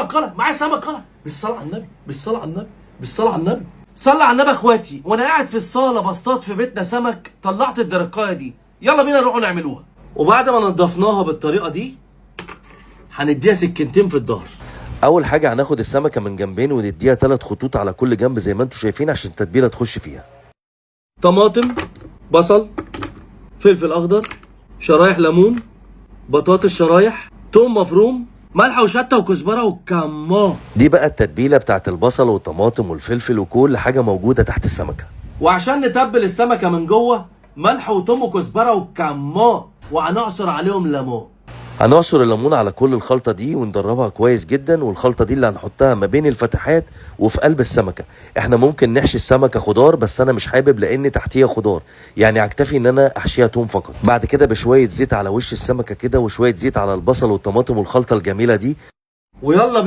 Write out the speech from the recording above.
قلم معايا سمك قلم. بالصلاه على النبي، بالصلاه على النبي، بالصلاه على النبي، صلى على النبي. اخواتي وانا قاعد في الصاله بصطاد في بيتنا سمك، طلعت الدرقايه دي، يلا بينا نروحوا نعملوها. وبعد ما نضفناها بالطريقه دي هنديها سكينتين في الظهر. اول حاجه هناخد السمكه من جنبين ونديها 3 خطوط على كل جنب زي ما انتم شايفين عشان التتبيله تخش فيها. طماطم، بصل، فلفل اخضر، شرايح ليمون، بطاطس شرايح، توم مفروم، ملح وشطه وكزبره وكمون. دي بقى التتبيله بتاعت البصل والطماطم والفلفل وكل حاجه موجوده تحت السمكه. وعشان نتبل السمكه من جوه ملح وتوم وكزبره وكمون، وهنعصر عليهم ليمون. هنعصر الليمون على كل الخلطه دي وندربها كويس جدا، والخلطه دي اللي هنحطها ما بين الفتحات وفي قلب السمكه. احنا ممكن نحشي السمكه خضار بس انا مش حابب لان تحتيها خضار، يعني هكتفي ان انا احشيها توم فقط. بعد كده بشويه زيت على وش السمكه كده وشويه زيت على البصل والطماطم والخلطه الجميله دي، ويلا بينا